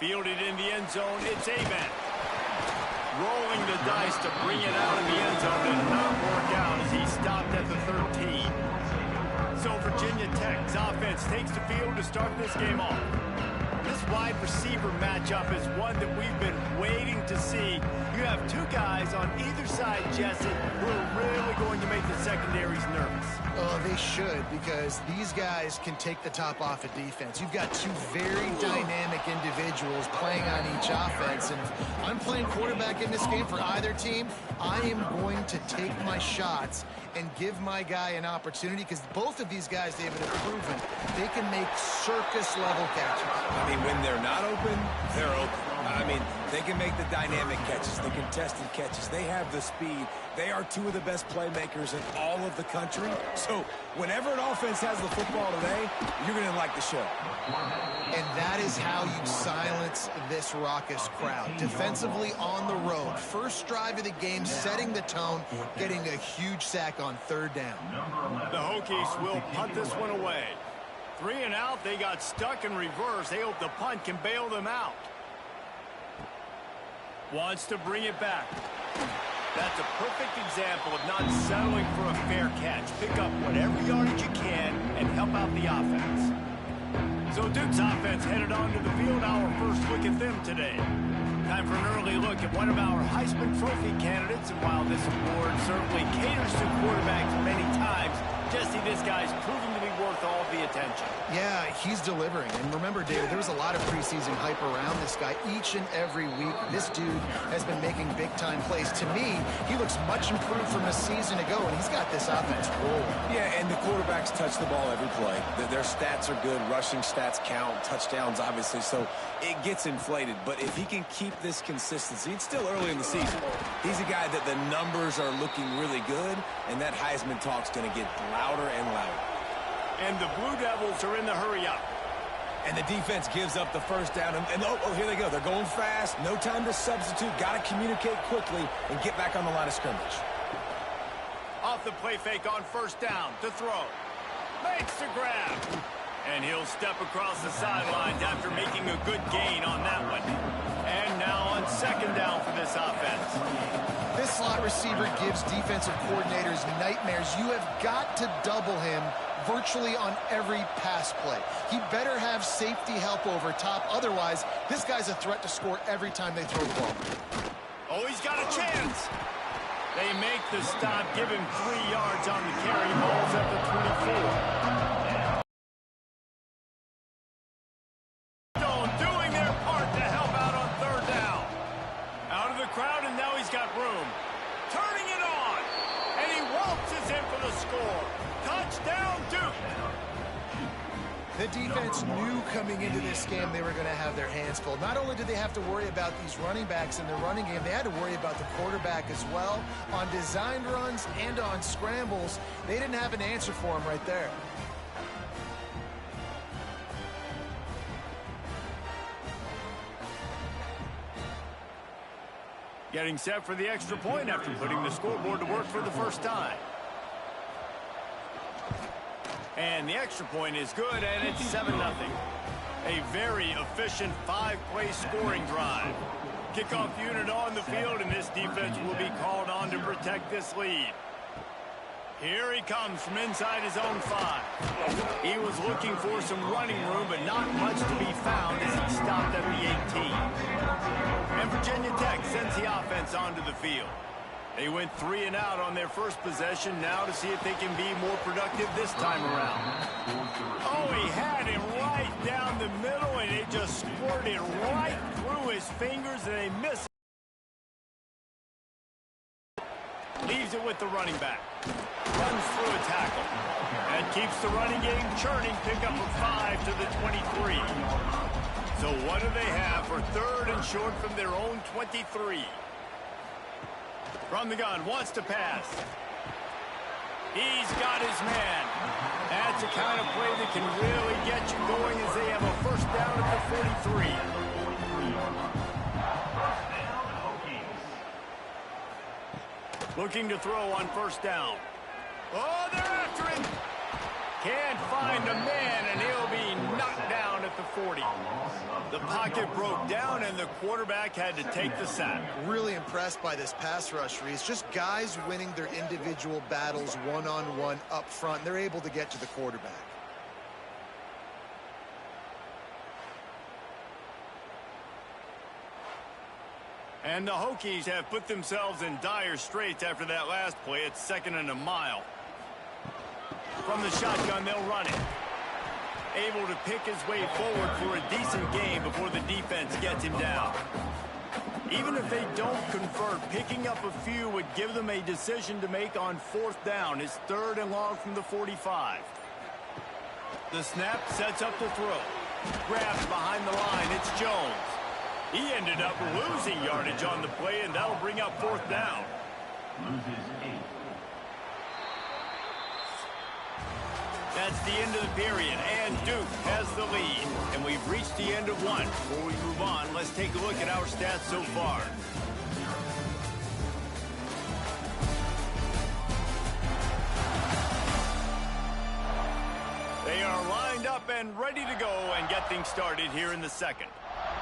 Fielded in the end zone, it's Avent. Rolling the dice to bring it out of the end zone did not work out as he stopped at the 13. So Virginia Tech's offense takes the field to start this game off. This wide receiver matchup is one that we've been waiting to see. You have two guys on either side, Jesse, who are really going to make the secondaries nervous. Oh, they should, because these guys can take the top off of defense. You've got two very dynamic individuals playing on each offense, and if I'm playing quarterback in this game for either team, I am going to take my shots and give my guy an opportunity, because both of these guys, David, have proven they can make circus-level catches. I mean, when they're not open, they're open. I mean, they can make the dynamic catches, the contested catches. They have the speed. They are two of the best playmakers in all of the country. So whenever an offense has the football today, you're going to like the show. And that is how you silence this raucous crowd. Defensively on the road. First drive of the game, setting the tone, getting a huge sack on third down. The Hokies will punt this one away. 3 and out, they got stuck in reverse. They hope the punt can bail them out. Wants to bring it back. That's a perfect example of not settling for a fair catch. Pick up whatever yardage you can and help out the offense. So Duke's offense headed onto the field. Our first look at them today. Time for an early look at one of our Heisman Trophy candidates. And while this award certainly caters to quarterbacks many times, Jesse, this guy's proving to be worth all the attention. Yeah, he's delivering. And remember, David, there was a lot of preseason hype around this guy each and every week. This dude has been making big-time plays. To me, he looks much improved from a season ago, and he's got this offense rolling. Yeah, and the quarterbacks touch the ball every play. Their stats are good. Rushing stats count. Touchdowns, obviously. So it gets inflated. But if he can keep this consistency, it's still early in the season. He's a guy that the numbers are looking really good, and that Heisman talk's going to get louder and louder. And the Blue Devils are in the hurry-up. And the defense gives up the first down. And here they go. They're going fast. No time to substitute. Got to communicate quickly and get back on the line of scrimmage. Off the play fake on first down to throw. Makes the grab. And he'll step across the sidelines after making a good gain on that one. And now on second down for this offense. This slot receiver gives defensive coordinators nightmares. You have got to double him virtually on every pass play. He better have safety help over top. Otherwise, this guy's a threat to score every time they throw the ball. Oh, he's got a chance. They make the stop, give him 3 yards on the carry. Ball's at the 24. Doing their part to help out on third down. Out of the crowd, and now he's got room. Turning it on. And he waltzes in for the score. Touchdown, Duke. The defense knew coming into this game they were going to have their hands full. Not only did they have to worry about these running backs in the running game, they had to worry about the quarterback as well. On designed runs and on scrambles, they didn't have an answer for him right there. Getting set for the extra point after putting the scoreboard to work for the first time. And the extra point is good, and it's 7-0. A very efficient 5-play scoring drive. Kickoff unit on the field, and this defense will be called on to protect this lead. Here he comes from inside his own 5. He was looking for some running room, but not much to be found as he stopped at the 18. And Virginia Tech sends the offense onto the field. They went 3 and out on their first possession, now to see if they can be more productive this time around. Oh, he had him right down the middle, and it just squirted right through his fingers, and they miss it. Leaves it with the running back. Runs through a tackle. That keeps the running game churning. Pick up a 5 to the 23. So what do they have for third and short from their own 23? From the gun, wants to pass. He's got his man. That's a kind of play that can really get you going as they have a first down at the 43. Looking to throw on first down. Oh, they're after him. Can't find a man, and he'll be knocked down at at the 40. The pocket broke down, and the quarterback had to take the sack. Really impressed by this pass rush, Reese. Just guys winning their individual battles one-on-one up front. They're able to get to the quarterback. And the Hokies have put themselves in dire straits after that last play. It's 2nd and a mile. From the shotgun, they'll run it. Able to pick his way forward for a decent game before the defense gets him down. Even if they don't convert, picking up a few would give them a decision to make on 4th down. It's 3rd and long from the 45. The snap sets up the throw. Grabs behind the line. It's Jones. He ended up losing yardage on the play, and that'll bring up 4th down. That's the end of the period, and Duke has the lead. And we've reached the end of one. Before we move on, let's take a look at our stats so far. They are lined up and ready to go and get things started here in the second.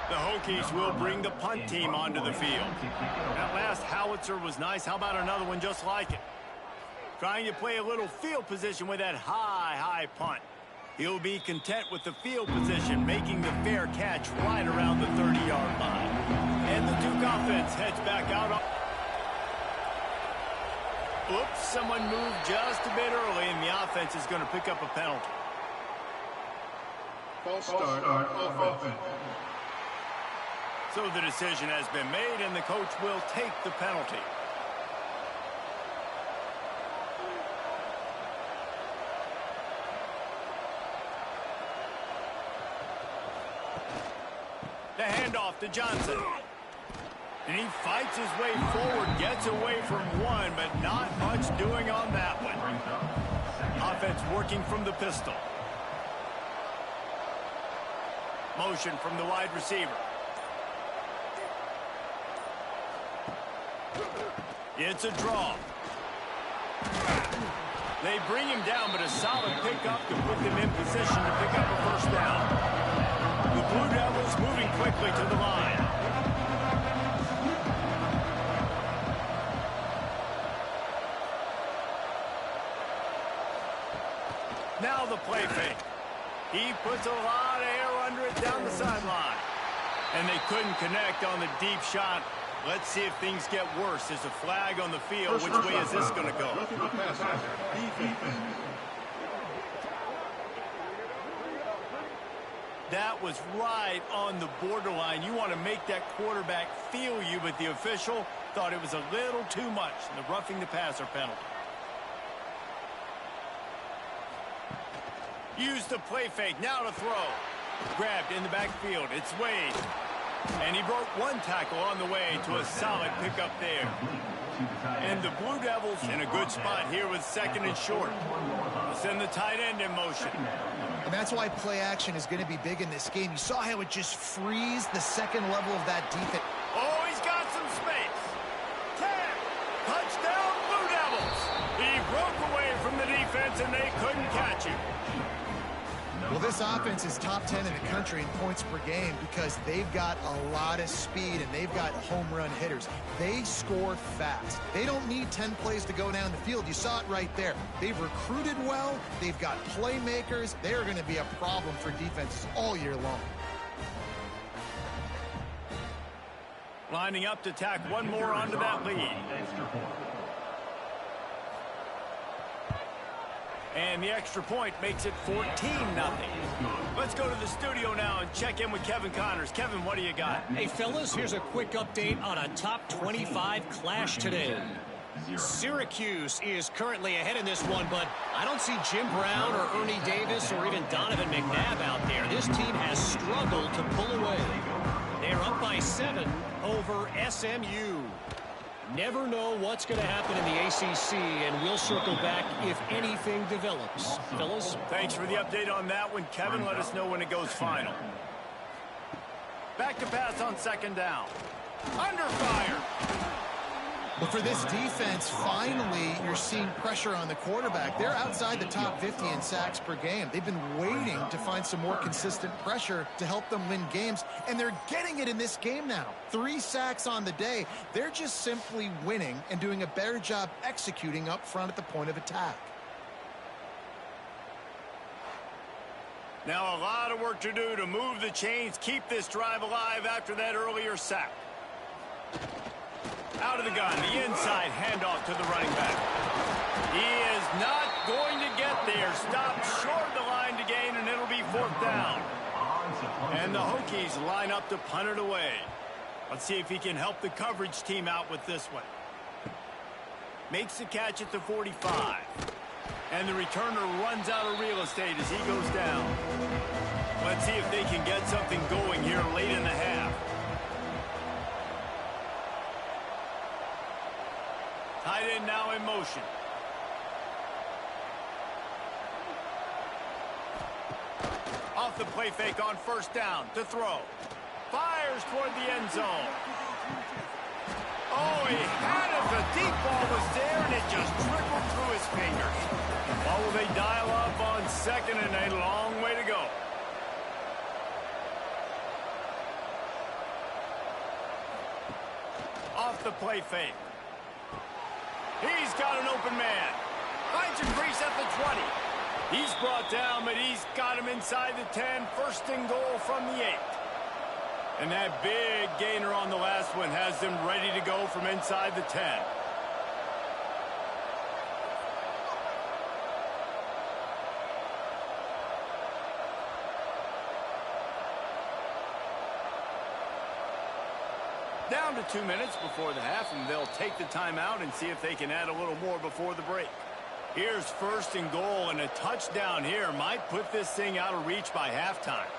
The Hokies will bring the punt team onto the field. That last howitzer was nice. How about another one just like it? Trying to play a little field position with that high punt. He'll be content with the field position, making the fair catch right around the 30-yard line. And the Duke offense heads back out. Oops, someone moved just a bit early, and the offense is going to pick up a penalty. False start on offense. So the decision has been made, and the coach will take the penalty. The handoff to Johnson. And he fights his way forward, gets away from one, but not much doing on that one. Offense working from the pistol. Motion from the wide receiver. It's a draw. They bring him down, but a solid pickup to put them in position to pick up a 1st down. The Blue Devils moving quickly to the line. Now the play fake. He puts a lot of air under it down the sideline. And they couldn't connect on the deep shot. Let's see if things get worse. There's a flag on the field. Which way is this going to go? That was right on the borderline. You want to make that quarterback feel you, but the official thought it was a little too much. The roughing the passer penalty. Use the play fake. Now to throw. Grabbed in the backfield. It's Wade. And he broke one tackle on the way to a solid pickup there. And the Blue Devils in a good spot here with 2nd and short. They'll send the tight end in motion. And that's why play action is going to be big in this game. You saw how it just frees the second level of that defense. Oh, he's got some space. 10. Touchdown, Blue Devils. He broke away from the defense, and they couldn't catch him. Well, this offense is top 10 in the country in points per game because they've got a lot of speed and they've got home run hitters. They score fast. They don't need 10 plays to go down the field. You saw it right there. They've recruited well. They've got playmakers. They're going to be a problem for defenses all year long. Lining up to tack one more onto that lead. And the extra point makes it 14-0. Let's go to the studio now and check in with Kevin Connors. Kevin, what do you got? Hey, fellas, here's a quick update on a top 25 clash today. Syracuse is currently ahead in this one, but I don't see Jim Brown or Ernie Davis or even Donovan McNabb out there. This team has struggled to pull away. They're up by 7 over SMU. Never know what's going to happen in the ACC, and we'll circle back if anything develops. Fellas? Thanks for the update on that one, Kevin. Let us know when it goes final. Back to pass on 2nd down. Under fire. But for this defense, finally, you're seeing pressure on the quarterback. They're outside the top 50 in sacks per game. They've been waiting to find some more consistent pressure to help them win games, and they're getting it in this game now. 3 sacks on the day. They're just simply winning and doing a better job executing up front at the point of attack. Now a lot of work to do to move the chains, keep this drive alive after that earlier sack. Out of the gun, the inside handoff to the running back. He is not going to get there. Stopped short of the line to gain, and it'll be 4th down. And the Hokies line up to punt it away. Let's see if he can help the coverage team out with this one. Makes the catch at the 45. And the returner runs out of real estate as he goes down. Let's see if they can get something going here late in the half. Tight end now in motion. Off the play fake on 1st down to throw. Fires toward the end zone. Oh, he had it. The deep ball was there, and it just trickled through his fingers. Oh, they dial up on 2nd and a long way to go. Off the play fake. He's got an open man. Finds a crease at the 20. He's brought down, but he's got him inside the 10. 1st and goal from the 8. And that big gainer on the last one has them ready to go from inside the 10. Down to 2 minutes before the half, and they'll take the timeout and see if they can add a little more before the break. Here's 1st and goal, and a touchdown here might put this thing out of reach by halftime.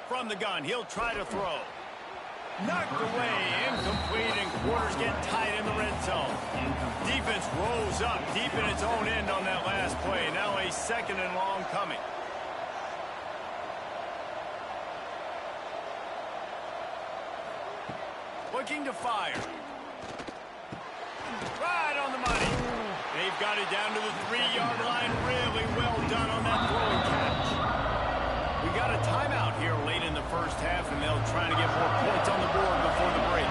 From the gun, he'll try to throw. Knocked away, incomplete, and quarters get tight in the red zone. Defense rolls up deep in its own end on that last play. Now a 2nd and long coming. Looking to fire. Right on the money. They've got it down to the 3-yard line. Really well done on that throwing catch. We got a timeout here late in the 1st half, and they'll try to get more points on the board before the break.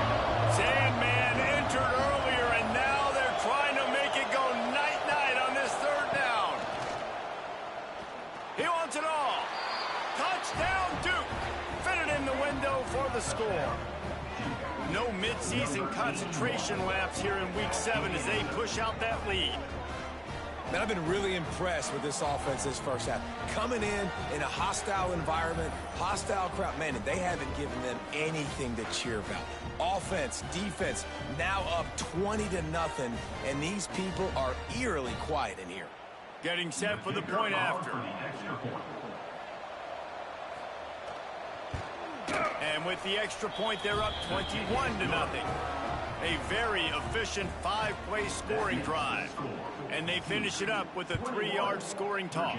Sandman entered earlier, and now they're trying to make it go night-night on this 3rd down. He wants it all. Touchdown, Duke. Fitted in the window for the score. No midseason concentration lapse here in Week 7 as they push out that lead. Man, I've been really impressed with this offense this 1st half. Coming in a hostile environment, hostile crowd, man, and they haven't given them anything to cheer about. Offense, defense, now up 20-0, and these people are eerily quiet in here. Getting set for the point after. And with the extra point, they're up 21-0. A very efficient 5-play scoring drive. And they finish it up with a 3-yard scoring toss.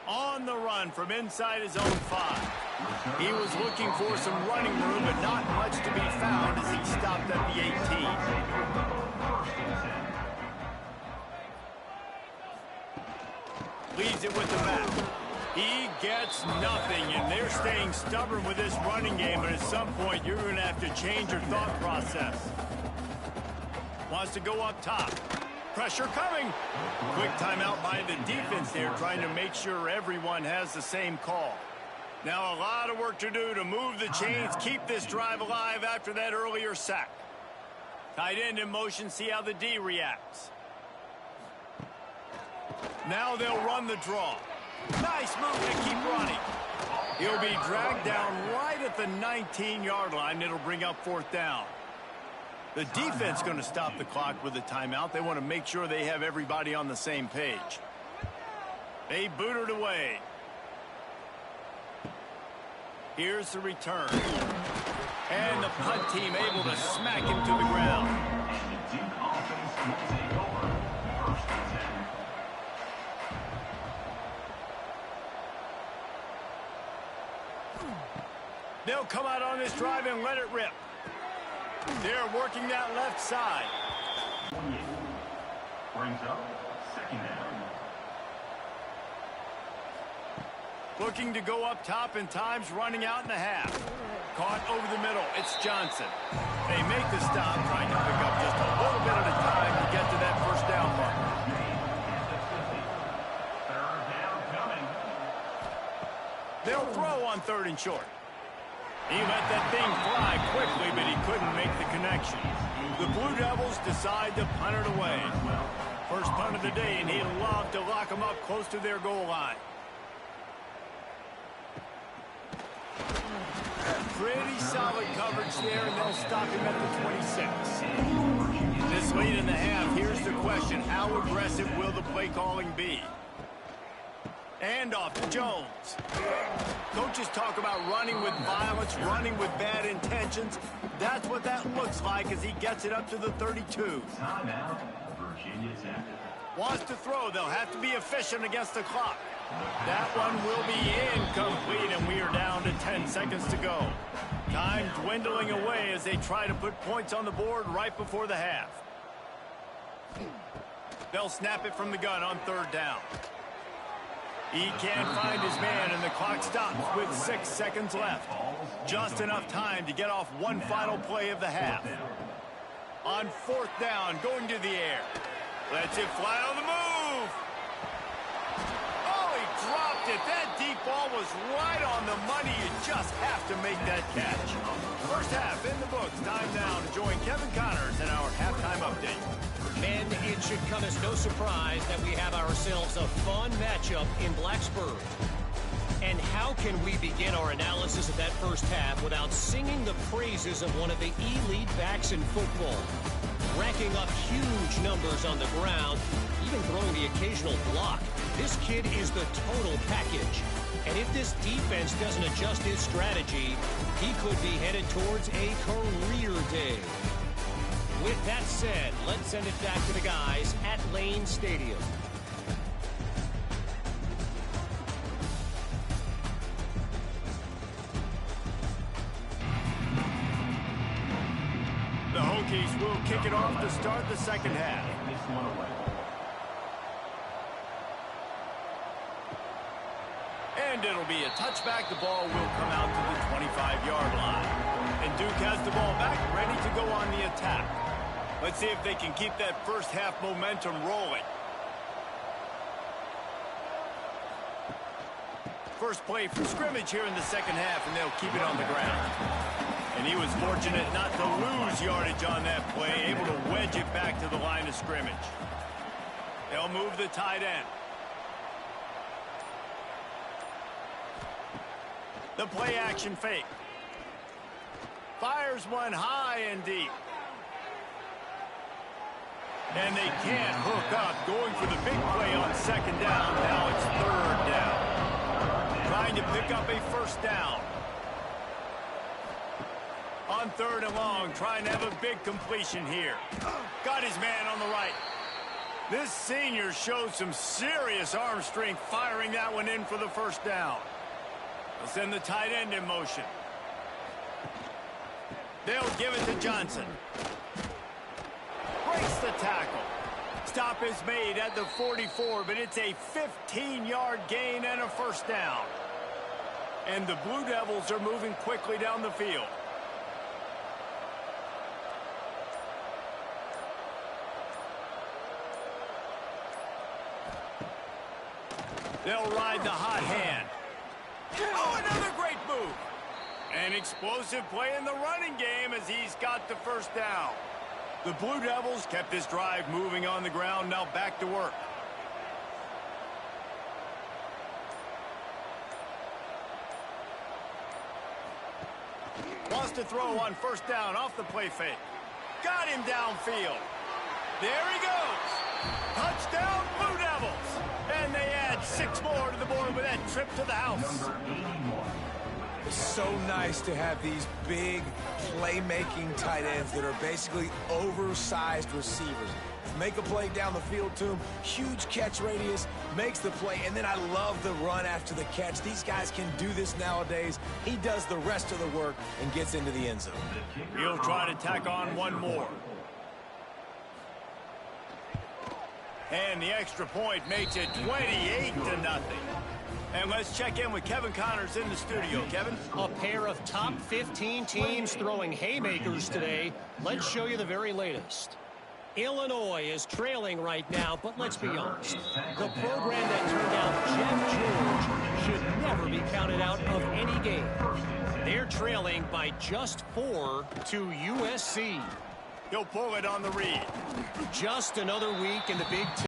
On the run from inside his own 5. He was looking for some running room, but not much to be found as he stopped at the 18. Leaves it with the back. He gets nothing, and they're staying stubborn with this running game, but at some point you're going to have to change your thought process. Wants to go up top. Pressure coming. Quick timeout by the defense there, trying to make sure everyone has the same call. Now a lot of work to do to move the chains, keep this drive alive after that earlier sack. Tight end in motion, see how the D reacts. Now they'll run the draw. Nice move to keep running. He'll be dragged down right at the 19-yard line. It'll bring up 4th down. The defense going to stop the clock with a timeout. They want to make sure they have everybody on the same page. They boot it away. Here's the return. And the punt team able to smack him to the ground. They'll come out on this drive and let it rip. They're working that left side. 28 brings up second down. Looking to go up top, and time's running out in the half. Caught over the middle. It's Johnson. They make the stop, trying to pick up just a little bit at a time to get to that first down mark. Third down coming. They'll throw on 3rd and short. He let that thing fly quickly, but he couldn't make the connection. The Blue Devils decide to punt it away. First punt of the day, and he'd love to lock them up close to their goal line. Pretty solid coverage there, and they'll stop him at the 26. This late in the half, here's the question. How aggressive will the play calling be? And off to Jones. Coaches talk about running with violence, running with bad intentions. That's what that looks like as he gets it up to the 32. Timeout, Virginia Tech. Wants to throw. They'll have to be efficient against the clock. That one will be incomplete, and we are down to 10 seconds to go. Time dwindling away as they try to put points on the board right before the half. They'll snap it from the gun on 3rd down. He can't find his man, and the clock stops with 6 seconds left. Just enough time to get off one final play of the half. On 4th down, going to the air. Lets it fly on the move. Oh, he dropped it. That deep ball was right on the money. You just have to make that catch. First half in the books. Time now to join Kevin Connors in our halftime update. Men, it should come as no surprise that we have ourselves a fun matchup in Blacksburg. And how can we begin our analysis of that first half without singing the praises of one of the elite backs in football? Racking up huge numbers on the ground, even throwing the occasional block. This kid is the total package. And if this defense doesn't adjust his strategy, he could be headed towards a career day. With that said, let's send it back to the guys at Lane Stadium. The Hokies will kick it off to start the second half. And it'll be a touchback. The ball will come out to the 25-yard line. And Duke has the ball back, ready to go on the attack. Let's see if they can keep that first half momentum rolling. First play from scrimmage here in the second half, and they'll keep it on the ground. And he was fortunate not to lose yardage on that play, able to wedge it back to the line of scrimmage. They'll move the tight end. The play action fake. Fires one high and deep. And they can't hook up. Going for the big play on second down. Now it's 3rd down. Trying to pick up a first down. On 3rd and long, trying to have a big completion here. Got his man on the right. This senior shows some serious arm strength, firing that one in for the first down. They'll send the tight end in motion. They'll give it to Johnson. Breaks the tackle. Stop is made at the 44, but it's a 15-yard gain and a first down. And the Blue Devils are moving quickly down the field. They'll ride the hot hand. Oh, another great move. An explosive play in the running game as he's got the first down. The Blue Devils kept this drive moving on the ground, now back to work. Wants to throw on first down off the play fake. Got him downfield. There he goes. Touchdown, Blue Devils. And they add 6 more to the board with that trip to the house. It's so nice to have these big playmaking tight ends that are basically oversized receivers. make a play down the field to him. Huge catch radius, makes the play, and then I love the run after the catch. These guys can do this nowadays. He does the rest of the work and gets into the end zone. He'll try to tack on one more. And the extra point makes it 28-0. And let's check in with Kevin Connors in the studio. Kevin? A pair of top 15 teams throwing haymakers today. Let's show you the very latest. Illinois is trailing right now, but let's be honest. The program that turned out Jeff George should never be counted out of any game. They're trailing by just 4 to USC. He'll pull it on the read. Just another week in the Big Ten.